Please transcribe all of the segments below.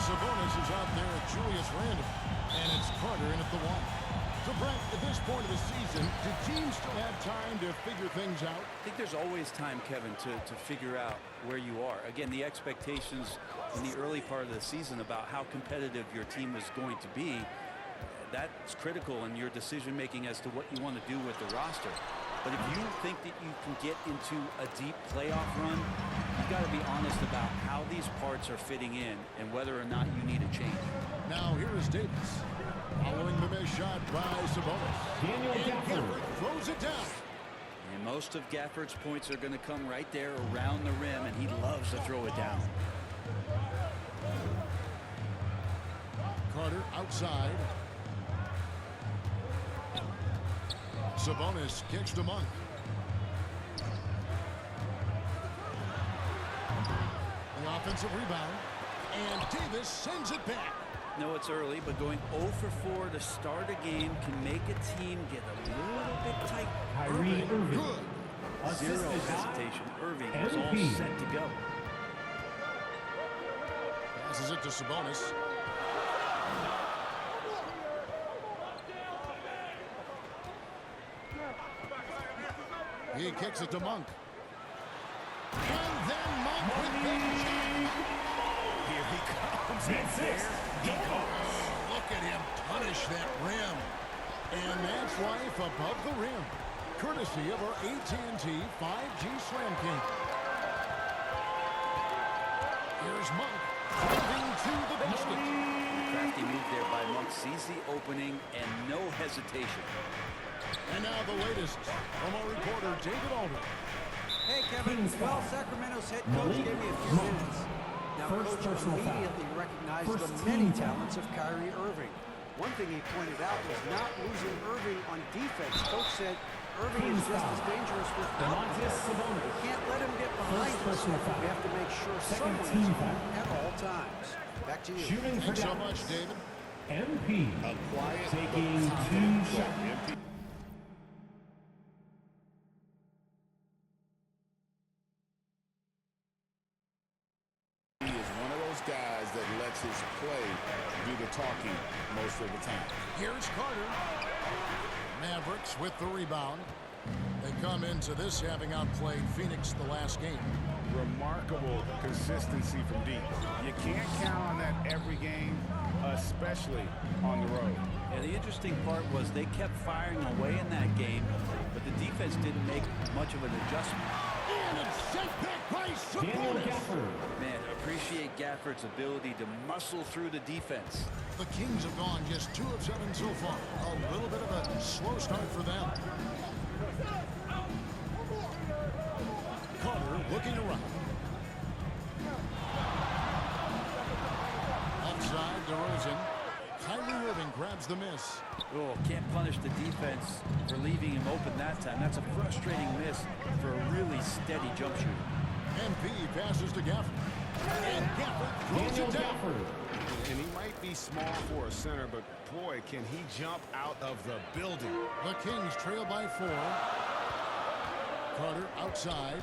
Sabonis is out there at Julius Randle. And it's Carter in at the one. So, Brent, at this point of the season, do teams still have time to figure things out? I think there's always time, Kevin, to figure out where you are. Again, the expectations in the early part of the season about how competitive your team is going to be, that's critical in your decision-making as to what you want to do with the roster. But if you think that you can get into a deep playoff run, you've got to be honest about how these parts are fitting in and whether or not you need a change. Now here is Davis. Following the missed shot by Sabonis. Gafford throws it down. And most of Gafford's points are going to come right there around the rim, and he loves to throw it down. Carter outside. Sabonis kicks to Monk. The offensive rebound. And Davis sends it back. No, it's early, but going 0 for 4 to start a game can make a team get a little bit tight. Irving. Good. Zero hesitation. Irving is all set to go. Passes it to Sabonis. He kicks it to Monk. And then Monk with the shot. Here he comes. There he goes. Look at him punish that rim. And that's life above the rim. Courtesy of our AT&T 5G Slam King. Here's Monk driving to the basket. Crafty move there by Monk. Sees the opening and no hesitation. And now the latest from our reporter, David Alder. Hey, Kevin. Well, Sacramento's head coach gave me a few minutes. Now, Coach immediately recognized the many talents of Kyrie Irving. One thing he pointed out was not losing Irving on defense. Coach said Irving is just as dangerous without him. We can't let him get behind us. We have to make sure someone is on at all times. Back to you. Thanks so much, David. MP taking 2 shots. Guys that lets his play do the talking most of the time. Here's Carter. Mavericks with the rebound. They come into this having outplayed Phoenix the last game. Remarkable consistency from deep. You can't count on that every game, especially on the road. Yeah, the interesting part was they kept firing away in that game, but the defense didn't make much of an adjustment. And it's sent back by Sabonis. Man, appreciate Gafford's ability to muscle through the defense. The Kings have gone just 2 of 7 so far. A little bit of a slow start for them. Carter looking around. Outside DeRozan. Kyrie Irving grabs the miss. Oh, can't punish the defense for leaving him open that time. That's a frustrating miss for a really steady jump shooter. MP passes to Gafford. And Gafford throws it down. And he might be small for a center, but boy, can he jump out of the building. The Kings trail by 4. Carter outside.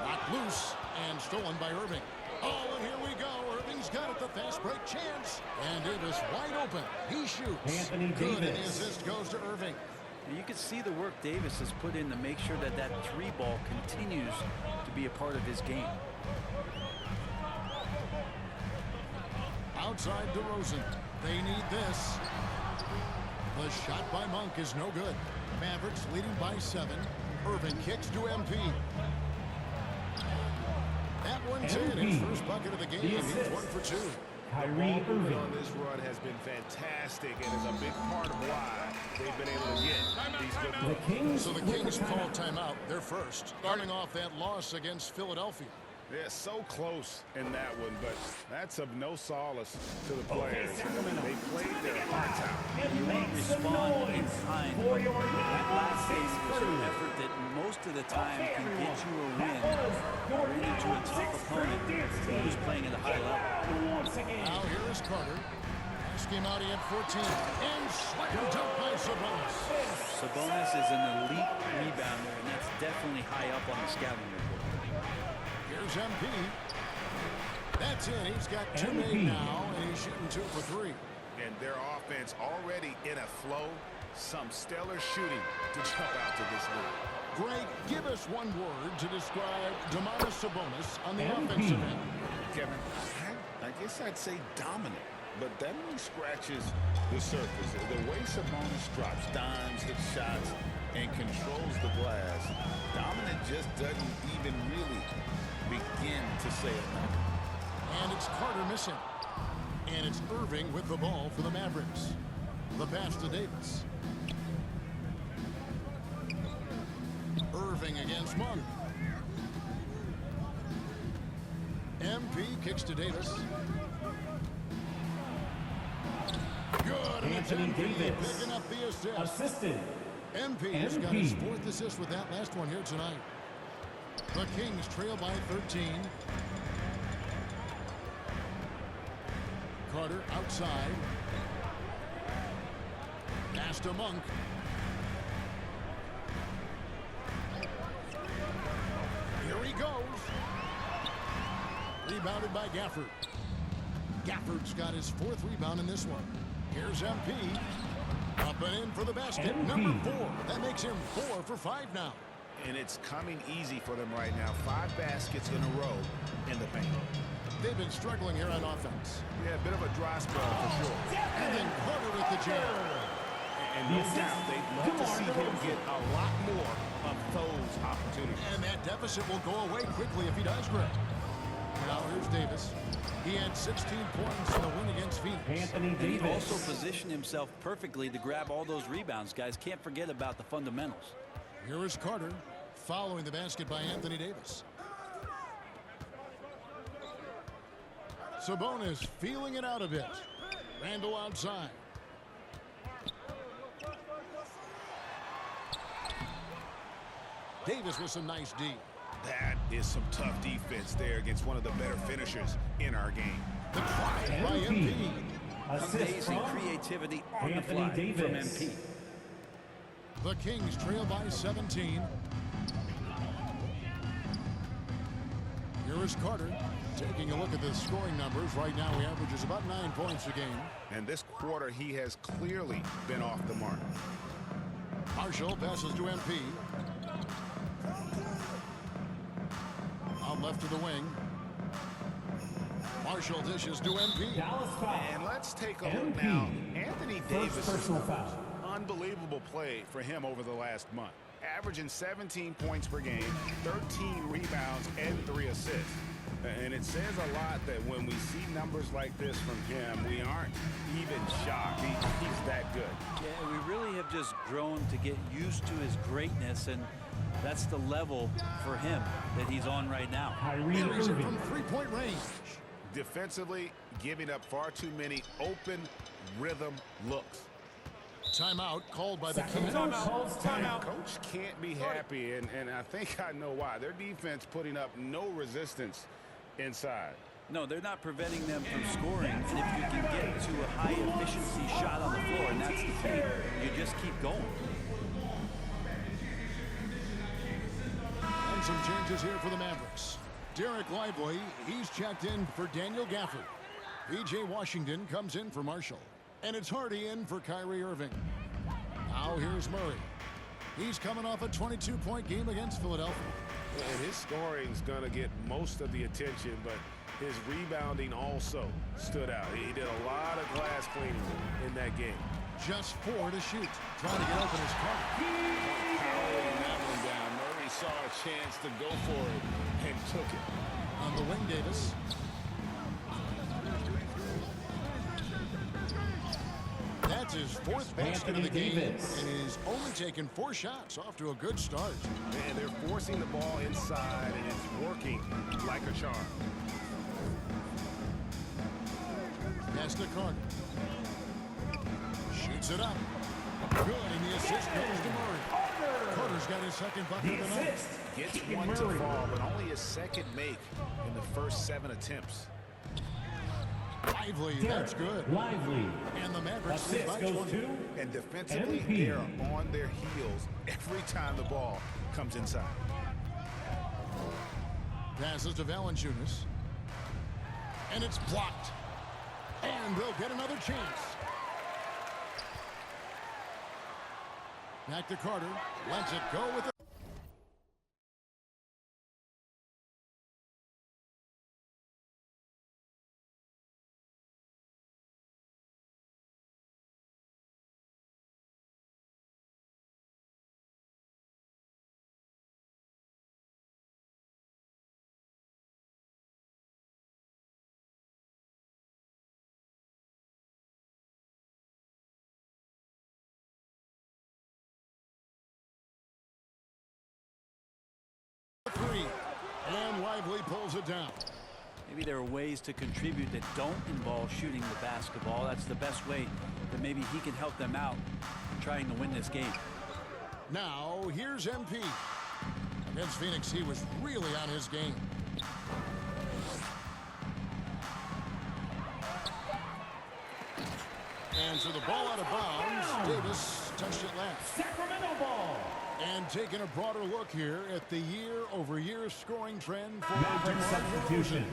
Knocked loose and stolen by Irving. Oh, and here we go. Irving's got it, the fast break chance. And Davis wide open. He shoots. Good, and the assist goes to Irving. You can see the work Davis has put in to make sure that that 3 ball continues to be a part of his game. Outside DeRozan. They need this. The shot by Monk is no good. Mavericks leading by 7. Irving kicks to MP. That one's in. His first bucket of the game. He's 1 for 2. Kyrie Irving on this run has been fantastic and is a big part of why they've been able to get these good The Kings. So the Kings call timeout. They're first. Starting off that loss against Philadelphia. Yeah, so close in that one, but that's of no solace to the players. They played their hearts out. You won't respond in time. That last game was an effort that most of the time can get you a win. Ran into a tough opponent who's playing at a high level. Now here is Carter. Last game out, he had 14. And slam dunk by Sabonis. Sabonis is an elite rebounder, and that's definitely high up on the scouting report. Here's MP. That's it. He's got 2 made now, and he's shooting 2 for 3. And their offense already in a flow. Some stellar shooting to jump out to this lead. Greg, give us one word to describe Domantas Sabonis on the offensive end. Kevin, I guess I'd say dominant, but that only scratches the surface. The way Sabonis drops dimes, hits shots, and controls the glass, dominant just doesn't even really begin to say enough. And it's Carter missing. And it's Irving with the ball for the Mavericks. The pass to Davis. Irving against Monk. MP kicks to Davis. Good. And it's MP picking up the assist. Assisted. MP has got his 4th assist with that last one here tonight. The Kings trail by 13. Carter outside. Pass to Monk. Here he goes. Rebounded by Gafford. Gafford's got his 4th rebound in this one. Here's MP. Up and in for the basket. Number 4. That makes him 4 for 5 now. And it's coming easy for them right now. 5 baskets in a row in the paint. They've been struggling here on offense. Yeah, a bit of a dry spell for sure. And then Carter with the jam. And no doubt they'd love to see him get a lot more of those opportunities. And that deficit will go away quickly if he does, Greg. Now here's Davis. He had 16 points in the win against Phoenix. Anthony And he Davis. also positioned himself perfectly to grab all those rebounds, guys. Can't forget about the fundamentals. Here is Carter following the basket by Anthony Davis. Sabonis feeling it out a bit. Randall outside. Davis with some nice D. That is some tough defense there against one of the better finishers in our game. The try by MP. Amazing creativity on the fly from MP. The Kings trail by 17. Here is Carter taking a look at the scoring numbers. Right now he averages about 9 points a game. And this quarter he has clearly been off the mark. Marshall passes to MP. Out left to the wing. Marshall dishes to MP. Dallas foul. And let's take a look MP. now. Anthony Davis. Personal foul. Unbelievable play for him over the last month. Averaging 17 points per game, 13 rebounds, and 3 assists. And it says a lot that when we see numbers like this from him, we aren't even shocked. He's that good. Yeah, we really have just grown to get used to his greatness, and that's the level for him that he's on right now. Kyrie He's Irving. from three-point range. Defensively, giving up far too many open rhythm looks. Timeout called by the Kings. Sacramento calls timeout. Coach can't be happy, and I think I know why. Their defense putting up no resistance inside. No, they're not preventing them from scoring, and if you can get to a high-efficiency shot on the floor, and that's the key, you just keep going. And some changes here for the Mavericks. Derek Lively, he's checked in for Daniel Gafford. P.J. Washington comes in for Marshall. And it's Hardy in for Kyrie Irving. Now here's Murray. He's coming off a 22-point game against Philadelphia. And his scoring's going to get most of the attention, but his rebounding also stood out. He did a lot of glass cleaning in that game. Just 4 to shoot. Trying to get open his Carter. Powering that one down. Murray saw a chance to go for it and took it. On the wing, Davis. That's his 4th basket of the game, and he's only taken 4 shots. Off to a good start. And they're forcing the ball inside, and it's working like a charm. Pass to Carter. Shoots it up. Good, and the assist goes to Murray. Carter's got his 2nd bucket of the night. Gets one to fall, but only his 2nd make in the first 7 attempts. Lively, that's good. Lively. And the Mavericks lead by Assist goes 20. to And defensively, MP. they're on their heels every time the ball comes inside. Passes to Valanciunas. And it's blocked. And they'll get another chance. Back to Carter. Lets it go with it. Three. And Lively pulls it down. Maybe there are ways to contribute that don't involve shooting the basketball. That's the best way that maybe he can help them out in trying to win this game. Now, here's MP. Against Phoenix, he was really on his game. And so the ball out of bounds. Davis touched it last. Sacramento ball. And taking a broader look here at the year-over-year scoring trend for Maverick substitution.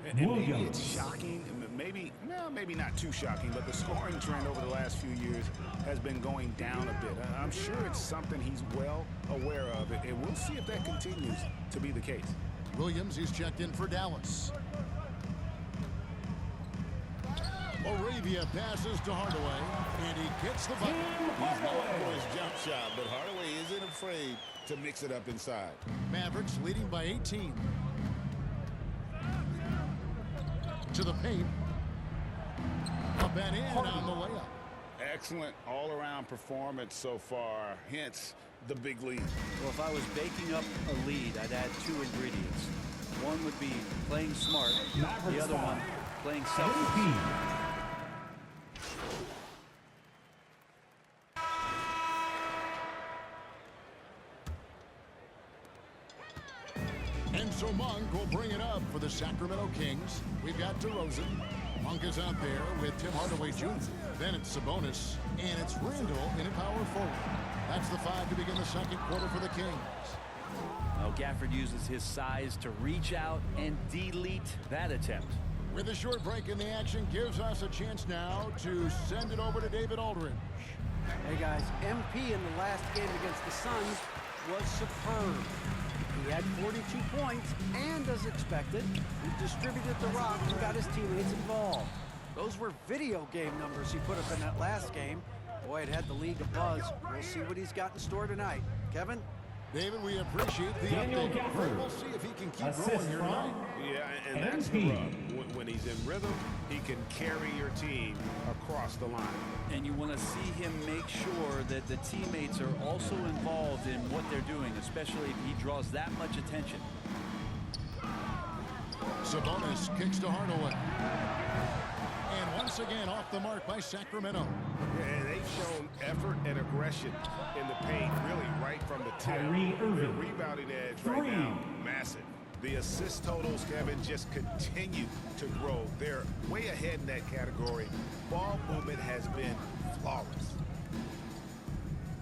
And maybe Williams. it's shocking, maybe not too shocking, but the scoring trend over the last few years has been going down a bit. I'm sure it's something he's well aware of, and we'll see if that continues to be the case. Williams, he's checked in for Dallas. Moravia passes to Hardaway, and he gets the bucket. He's known for his jump shot, but Hardaway isn't afraid to mix it up inside. Mavericks leading by 18. To the paint. Up and in on the layup. Excellent all-around performance so far, hence the big lead. Well, if I was baking up a lead, I'd add two ingredients. One would be playing smart, the other one playing selfish. And so Monk will bring it up for the Sacramento Kings. We've got DeRozan. Monk is out there with Tim Hardaway Jr. Then it's Sabonis, and it's Randall in a power forward. That's the five to begin the second quarter for the Kings. Now Gafford uses his size to reach out and delete that attempt. With a short break in the action, gives us a chance now to send it over to David Aldridge. Hey guys, MP in the last game against the Suns was superb. He had 42 points, and as expected, he distributed the rock and got his teammates involved. Those were video game numbers he put up in that last game. Boy, it had the league abuzz. We'll see what he's got in store tonight. Kevin? David, we appreciate the Daniel update. Gafford. We'll see if he can keep Assist rolling here from tonight. Yeah, and that's the rub. When he's in rhythm, he can carry your team across the line. And you want to see him make sure that the teammates are also involved in what they're doing, especially if he draws that much attention. Sabonis kicks to Hardaway. And once again off the mark by Sacramento. And they've shown effort and aggression in the paint, really right from the tip. Kyrie Irving. Their rebounding edge right now, massive. The assist totals, Kevin, just continue to grow. They're way ahead in that category. Ball movement has been flawless.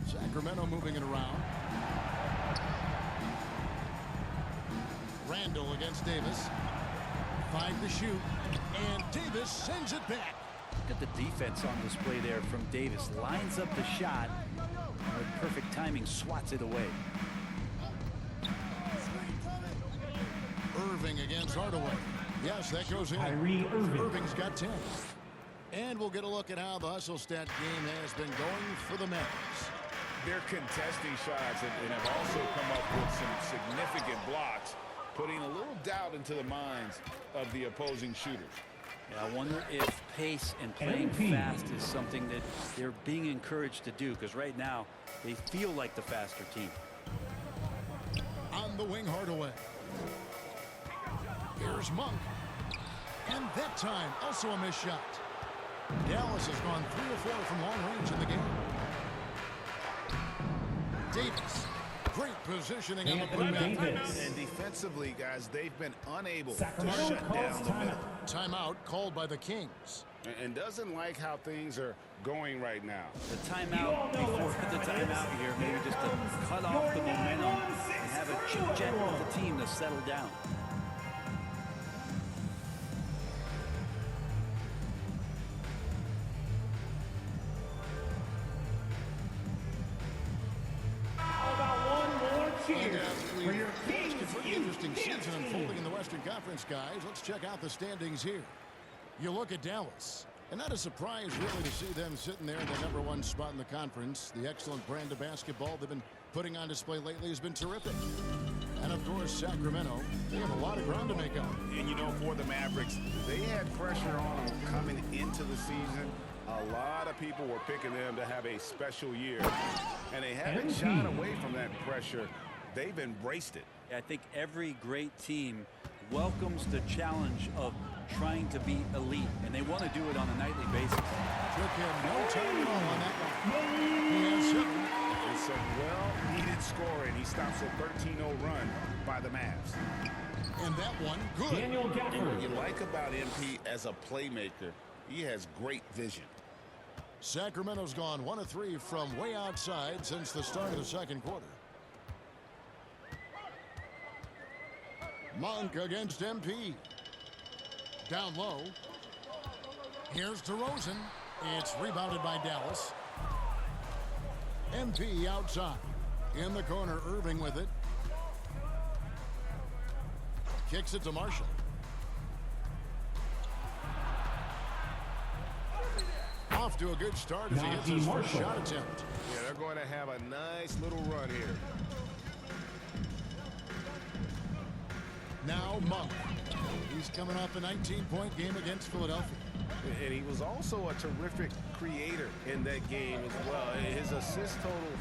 Sacramento moving it around. Randall against Davis. 5 to shoot. And Davis sends it back. Look at the defense on display there from Davis. Lines up the shot, and with perfect timing, swats it away. Irving against Hardaway. Yes, that goes in. Kyrie Irving. Irving's got 10. And we'll get a look at how the hustle stat game has been going for the Mavs. They're contesting shots and have also come up with some significant blocks, putting a little doubt into the minds of the opposing shooters. Yeah, I wonder if pace and playing fast is something that they're being encouraged to do, because right now they feel like the faster team. On the wing, Hardaway. Here's Monk. And that time, also a missed shot. Dallas has gone 3 or 4 from long range in the game. Davis. Great positioning on the Anthony putback. Davis. And defensively, guys, they've been unable to Sacramento shut calls down the middle. Timeout called by the Kings. And doesn't like how things are going right now. The timeout, before the timeout here, maybe just to cut off the momentum and have a chit-chat with the team to settle down. Eastern Conference, guys. Let's check out the standings here. You look at Dallas, and not a surprise really to see them sitting there in the #1 spot in the conference. The excellent brand of basketball they've been putting on display lately has been terrific. And of course, Sacramento, they have a lot of ground to make up. And you know, for the Mavericks, they had pressure on them coming into the season. A lot of people were picking them to have a special year, and they haven't shied away from that pressure. They've embraced it. I think every great team welcomes the challenge of trying to be elite, and they want to do it on a nightly basis. Took him no time at all on that one. He has 7. It's a well-needed score, and he stops a 13-0 run by the Mavs. And that one, good. Daniel And what Gafford. you like about MP as a playmaker, he has great vision. Sacramento's gone 1 of 3 from way outside since the start of the second quarter. Monk against MP. Down low. Here's DeRozan. It's rebounded by Dallas. MP outside. In the corner, Irving with it. Kicks it to Marshall. Off to a good start as he hits his first shot attempt. Yeah, they're going to have a nice little run here. Now Monk. He's coming off a 19-point game against Philadelphia. And he was also a terrific creator in that game as well. His assist totals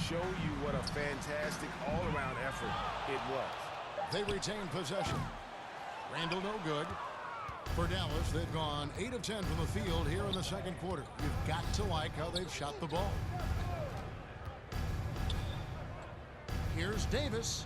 show you what a fantastic all-around effort it was. They retain possession. Randall no good. For Dallas, they've gone 8 of 10 from the field here in the second quarter. You've got to like how they've shot the ball. Here's Davis.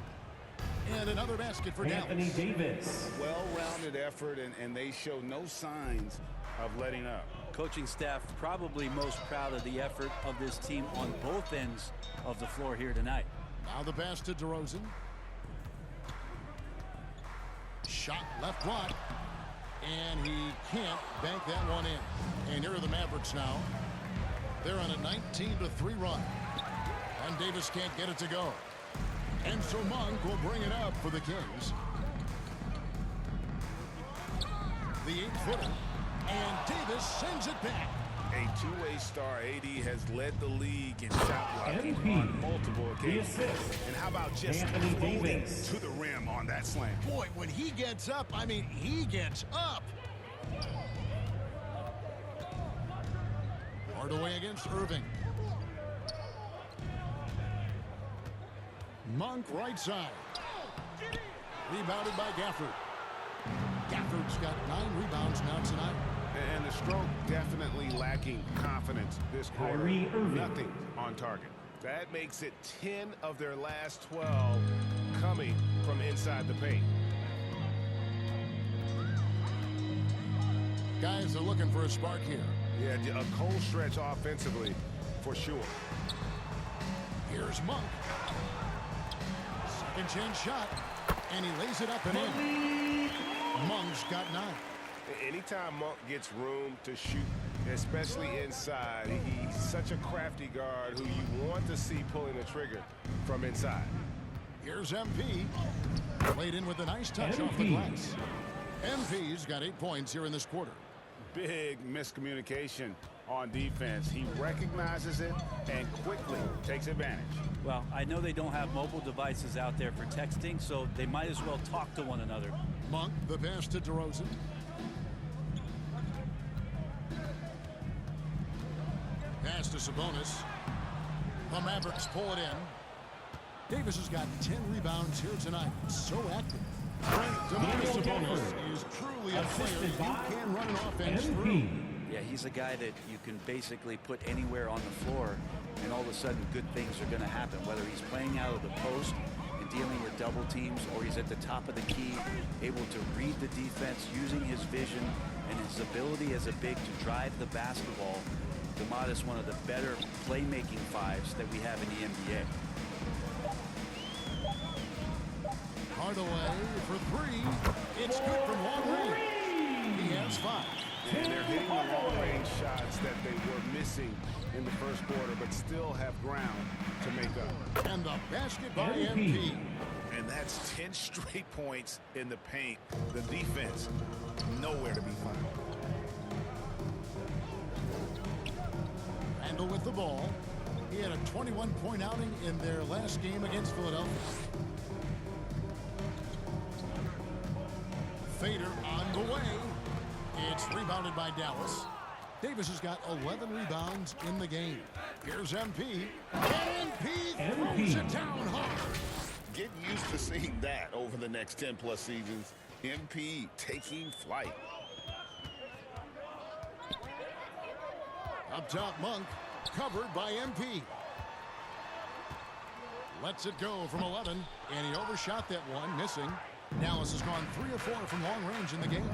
And another basket for Anthony Dallas. Davis. Well-rounded effort, and they show no signs of letting up. Coaching staff probably most proud of the effort of this team on both ends of the floor here tonight. Now the pass to DeRozan. Shot left block. And he can't bank that one in. And here are the Mavericks now. They're on a 19-3 run. And Davis can't get it to go. And so Monk will bring it up for the Kings. The 8-footer. And Davis sends it back. A two-way star. AD has led the league in shot blocking MVP. on multiple The occasions. assist. And how about just Anthony floating Davis. to the rim on that slam? Boy, when he gets up, I mean, he gets up. Hardaway against Irving. Monk right side. Rebounded by Gafford. Gafford's got 9 rebounds now tonight. And the stroke definitely lacking confidence this quarter. Kyrie Irving. Nothing on target. That makes it 10 of their last 12 coming from inside the paint. Guys are looking for a spark here. Yeah, a cold stretch offensively for sure. Here's Monk. Second chance shot. And he lays it up and in. Monk's got 9. Anytime Monk gets room to shoot, especially inside, he's such a crafty guard who you want to see pulling the trigger from inside. Here's MP. Played in with a nice touch off the MP. glass. MP's got 8 points here in this quarter. Big miscommunication on defense. He recognizes it and quickly takes advantage. Well, I know they don't have mobile devices out there for texting, so they might as well talk to one another. Monk, the pass to DeRozan. Pass to Sabonis. The Mavericks pull it in. Davis has got 10 rebounds here tonight. So active. Demarcus Sabonis is truly a player Assisted you by can run an offense through. MVP. Yeah, he's a guy that you can basically put anywhere on the floor, and all of a sudden good things are going to happen, whether he's playing out of the post and dealing with double teams, or he's at the top of the key, able to read the defense, using his vision and his ability as a big to drive the basketball. DeMatteis, one of the better playmaking fives that we have in the NBA. Hardaway for 3. It's good from long range. He has 5. And they're hitting the long-range shots that they were missing in the first quarter, but still have ground to make up. And the basket by MP. And That's 10 straight points in the paint. The defense, nowhere to be found. Randall with the ball. He had a 21-point outing in their last game against Philadelphia. Fader on the way. It's rebounded by Dallas. Davis has got 11 rebounds in the game. Here's MP. And MP throws it down hard. Get used to seeing that over the next 10-plus seasons. MP taking flight. Up top, Monk. Covered by MP. Lets it go from 11. And he overshot that one, missing. Dallas has gone 3 of 4 from long range in the game.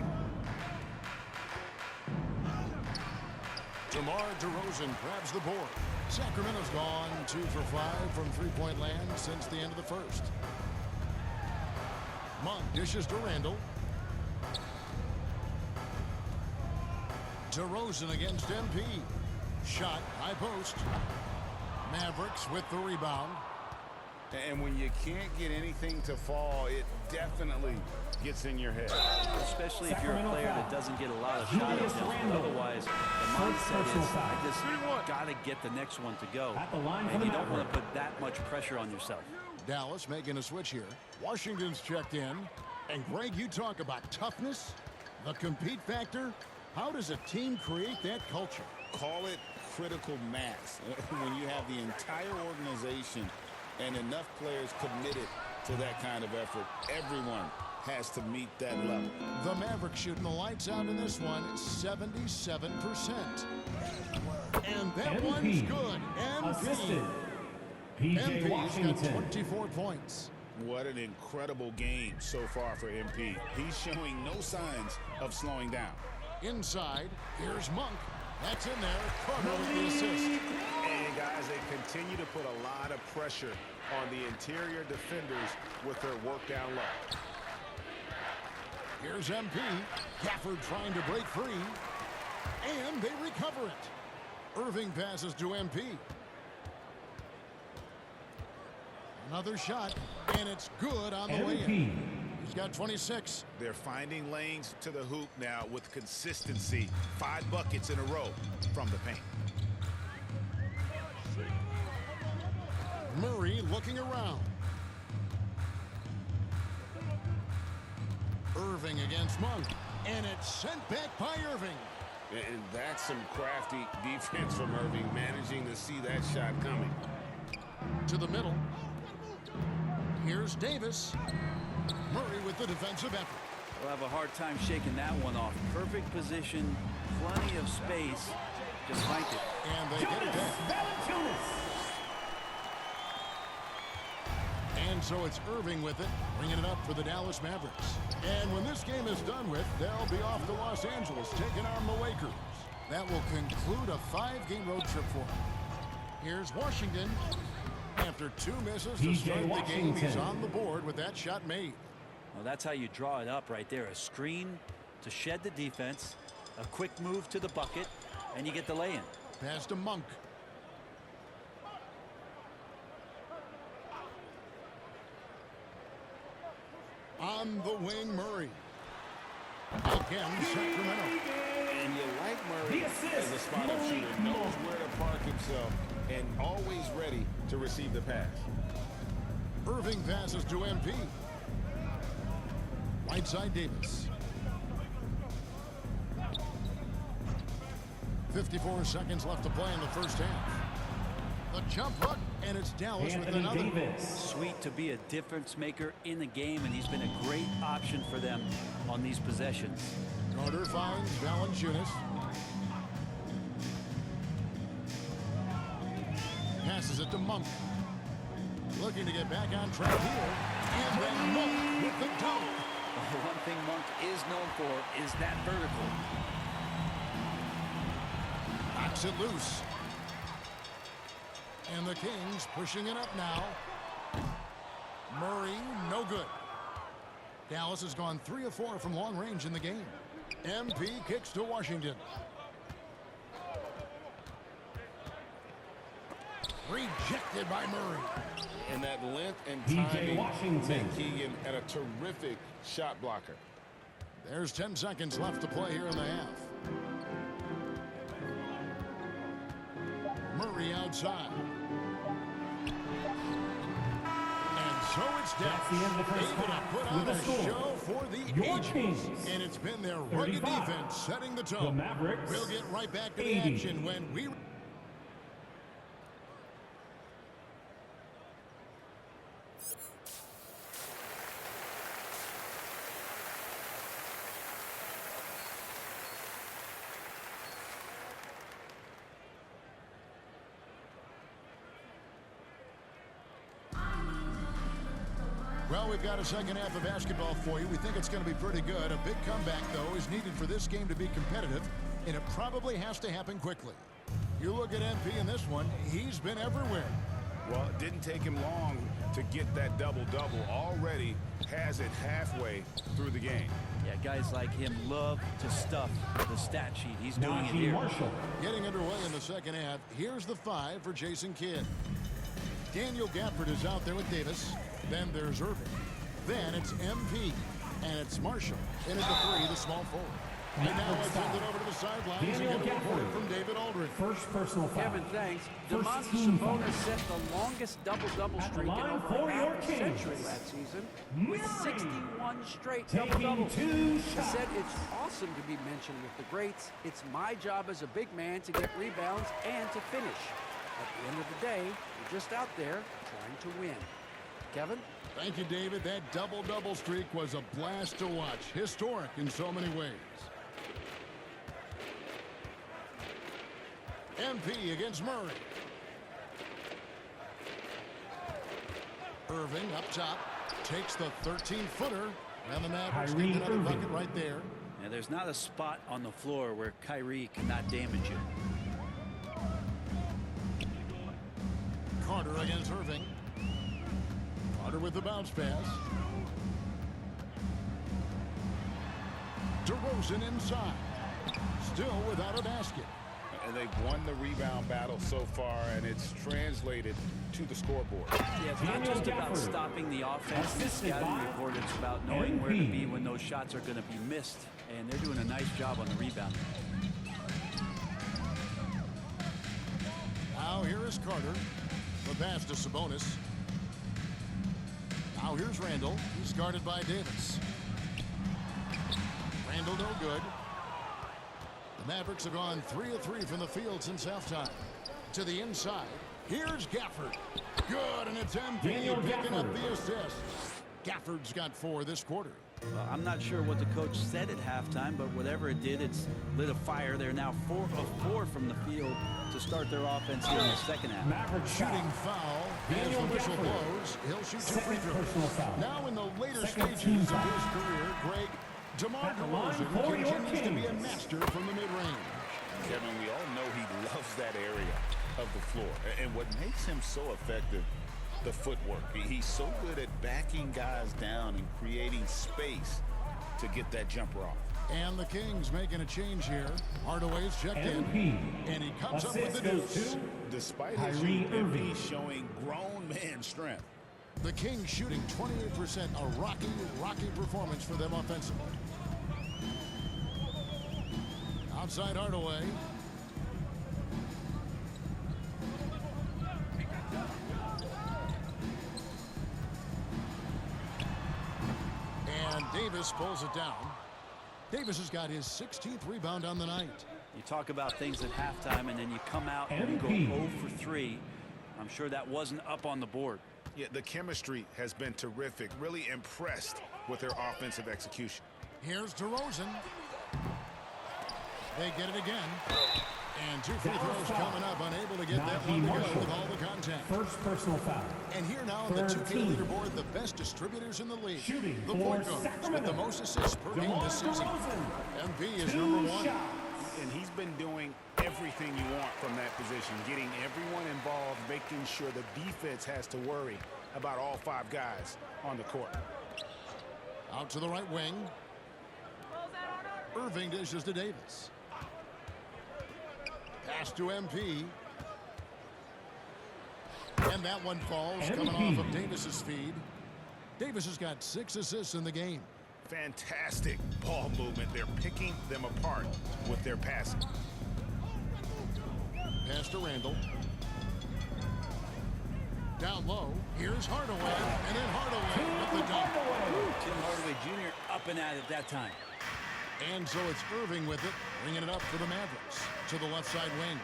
DeMar DeRozan grabs the board. Sacramento's gone 2 for 5 from three-point land since the end of the first. Monk dishes to Randall. DeRozan against MP. Shot, high post. Mavericks with the rebound. And when you can't get anything to fall, it definitely gets in your head. Especially if you're a player that doesn't get a lot of shot attempts. Otherwise, the mindset is, I just got to get the next one to go. And you don't want to put that much pressure on yourself. Dallas making a switch here. Washington's checked in. And Greg, you talk about toughness, the compete factor. How does a team create that culture? Call it critical mass. When you have the entire organization and enough players committed to that kind of effort, everyone has to meet that level. The Mavericks shooting the lights out in this one, 77%. And that one's good. Assisted. MP's Washington. got 24 points. What an incredible game so far for MP. He's showing no signs of slowing down. Inside, here's Monk. That's in there. Carter with the assist. And guys, they continue to put a lot of pressure on the interior defenders with their work down low. Here's MP. Gafford trying to break free. And they recover it. Irving passes to MP. Another shot, and it's good on the way in. He's got 26. They're finding lanes to the hoop now with consistency. 5 buckets in a row from the paint. Murray looking around. Irving against Monk. And it's sent back by Irving. And that's some crafty defense from Irving, managing to see that shot coming. To the middle. Here's Davis. Murray with the defensive effort. We'll have a hard time shaking that one off. Perfect position, plenty of space. Just like it. And they get it back. And so it's Irving with it, bringing it up for the Dallas Mavericks. And when this game is done with, they'll be off to Los Angeles, taking on the Lakers. That will conclude a 5-game road trip for them. Here's Washington. After 2 misses to start the game, he's on the board with that shot made. Well, that's how you draw it up right there. A screen to shed the defense, a quick move to the bucket, and you get the lay-in. Pass to Monk. On the wing, Murray. Again, Sacramento. And you like Murray as a spot-up shooter. Knows where to park himself and always ready to receive the pass. Irving passes to MP. Right side, Davis. 54 seconds left to play in the first half. The jump hook, and it's Dallas with another. Sweet to be a difference maker in the game, and he's been a great option for them on these possessions. Carter finds Valanciunas. Passes it to Monk. Looking to get back on track here. And then Monk with the dunk. The one thing Monk is known for is that vertical. Knocks it loose. And the Kings pushing it up now. Murray, no good. Dallas has gone 3 of 4 from long range in the game. MP kicks to Washington. Rejected by Murray. And that length and DJ timing Washington. make Keegan and a terrific shot blocker. There's 10 seconds left to play here in the half. Murray outside. And so it's down. That's the end of the first Able to half put with on a a score. show for the Your ages. Kings, And it's been their rugged 35. defense setting the The tone. Mavericks, We'll get right back to the 80. action when we... Well, we've got a second half of basketball for you. We think it's going to be pretty good. A big comeback, though, is needed for this game to be competitive, and it probably has to happen quickly. You look at MP in this one, he's been everywhere. Well, it didn't take him long to get that double-double. Already has it halfway through the game. Yeah, guys like him love to stuff the stat sheet. He's doing it Najee here. Marshall. Getting underway in the second half, here's the 5 for Jason Kidd. Daniel Gafford is out there with Davis. Then there's Irving. Then it's MP. And it's Marshall. And at the 3, the small forward. And now I send it over to the sidelines and Daniel get a report Gafford. from David Aldridge. First personal foul. Kevin, thanks. First Domantas team foul. Sabonis set the longest double-double At the streak in line over for your half a Kings. century last season, with Murray. 61 straight Taking double-doubles. 2 He shots. said it's awesome to be mentioned with the greats. It's my job as a big man to get rebounds and to finish. At the end of the day, we're just out there trying to win. Kevin? Thank you, David. That double-double streak was a blast to watch. Historic in so many ways. MP against Murray. Irving up top. Takes the 13-footer. And the Mavericks Kyrie get another Irving. bucket right there. Yeah, there's not a spot on the floor where Kyrie cannot damage you. Carter against Irving. Carter with the bounce pass. DeRozan inside. Still without a basket. And they've won the rebound battle so far, and it's translated to the scoreboard. Yeah, it's not Daniel just about Gafford. stopping the offense. The Assisted scouting by report, it's about knowing where to MP. be when those shots are going to be missed. And they're doing a nice job on the rebound. Now here is Carter. The pass to Sabonis. Now here's Randall. He's guarded by Davis. Randall no good. The Mavericks have gone 3 of 3 from the field since halftime. To the inside. Here's Gafford. Good, and it's MP Daniel picking up Gafford. the assist. Gafford's got 4 this quarter. Well, I'm not sure what the coach said at halftime, but whatever it did, it's lit a fire. They're now 4 of 4 from the field to start their offense here in the second half. Maverick Shooting foul. As Daniel the whistle Gafford. blows, he'll shoot 2 free Second throws. personal foul. Now in the later Second stages team of foul. his career, Greg, DeMar At the line DeRozan for your continues to be a Kings. master from the mid-range. Kevin, we all know he loves that area of the floor. And what makes him so effective, the footwork. He's so good at backing guys down and creating space to get that jumper off. And the Kings making a change here. Hardaway's checked MP. in, and he comes up with Assist the goes deuce. to Despite his Kyrie youth, Irving. he's showing grown man strength. The Kings shooting 28%, a rocky performance for them offensively. Outside Hardaway. And Davis pulls it down. Davis has got his 16th rebound on the night. You talk about things at halftime, and then you come out and you go MP. 0 for 3. I'm sure that wasn't up on the board. Yeah, the chemistry has been terrific. Really impressed with their offensive execution. Here's DeRozan. They get it again. And 2 free throws coming up, unable to get that Najee one to go Marshall. with all the contact. First personal foul. And here now on the 2K 13. leaderboard, the best distributors in the league. Shooting The for point guards with Sacramento. the most assists per game DeMar this season. DeRozan. MP is 2 number 1. shots. And he's been doing everything you want from that position, getting everyone involved, making sure the defense has to worry about all 5 guys on the court. Out to the right wing. Irving dishes to Davis. Pass to MP. And that one falls, coming off of Davis's feed. Davis has got 6 assists in the game. Fantastic ball movement. They're picking them apart with their passing. Pass to Randall. Down low. Here's Hardaway. And then Hardaway with the dunk. Tim Hardaway Jr. up and at it that time. And so it's Irving with it, bringing it up for the Mavericks to the left side wing.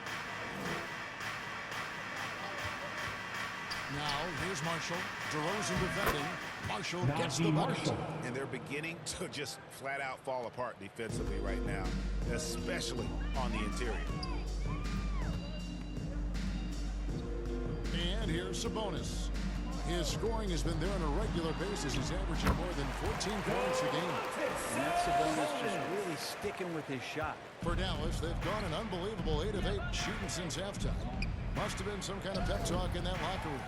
Now, here's Marshall. DeRozan defending. Marshall gets the bucket. And they're beginning to just flat out fall apart defensively right now, especially on the interior. And here's Sabonis. His scoring has been there on a regular basis. He's averaging more than 14 points a game. And that's Sabonis just really sticking with his shot. For Dallas, they've gone an unbelievable 8 of 8 shooting since halftime. Must have been some kind of pep talk in that locker room.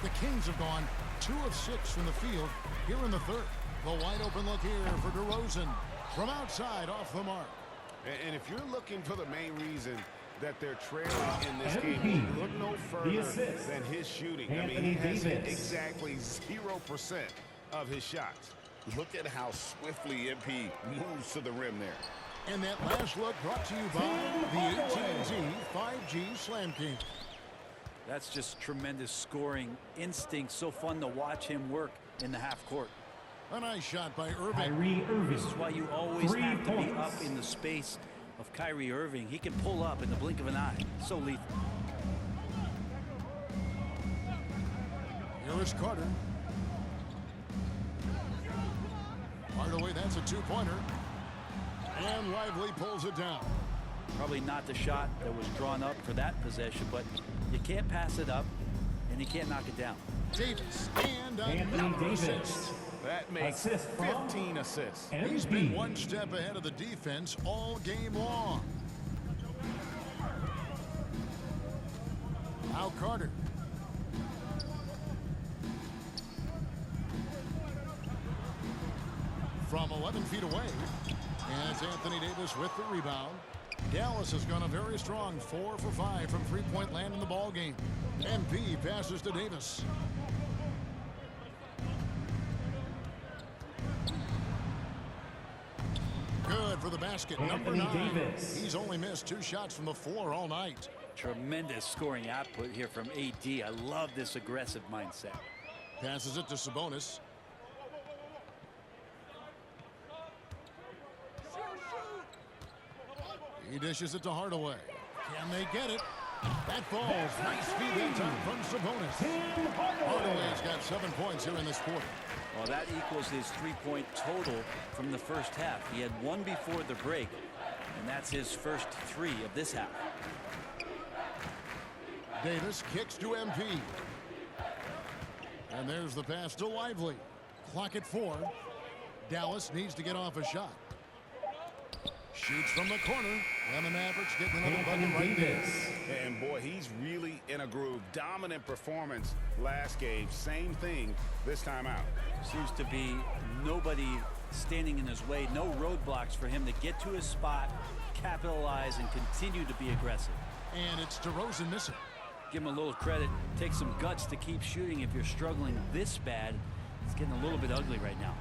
The Kings have gone 2 of 6 from the field here in the third. The wide open look here for DeRozan from outside off the mark. And if you're looking for the main reason that they're trailing in this game, look no further than his shooting. I mean, he has hit exactly 0% of his shots. Look at how swiftly MP moves to the rim there. And that last look brought to you by the AT&T 5G Slam King. That's just tremendous scoring instinct. So fun to watch him work in the half court. A nice shot by Irving. This is why you always have to be up in the space of Kyrie Irving. He can pull up in the blink of an eye. So lethal. Here is Carter. Hardaway, that's a 2-pointer. And Lively pulls it down. Probably not the shot that was drawn up for that possession, but you can't pass it up, and you can't knock it down. Davis, and another assist. That makes 15 assists. He's been one step ahead of the defense all game long. Now Carter. From 11 feet away. And it's Anthony Davis with the rebound. Dallas has gone a very strong 4 for 5 from three-point land in the ball game. MP passes to Davis. Good for the basket. Number 9. He's only missed 2 shots from the floor all night. Tremendous scoring output here from AD. I love this aggressive mindset. Passes it to Sabonis. He dishes it to Hardaway. Can they get it? That falls. Nice feed that time from Sabonis. Hardaway's got 7 points here in this quarter. Well, that equals his 3-point total from the first half. He had 1 before the break, and that's his first 3 of this half. Davis kicks to MP. And there's the pass to Lively. Clock at 4. Dallas needs to get off a shot. Shoots from the corner. And the Mavericks getting another bucket right there. And boy, he's really in a groove. Dominant performance last game. Same thing this time out. Seems to be nobody standing in his way. No roadblocks for him to get to his spot, capitalize, and continue to be aggressive. And it's DeRozan missing. Give him a little credit. Take some guts to keep shooting if you're struggling this bad. It's getting a little bit ugly right now.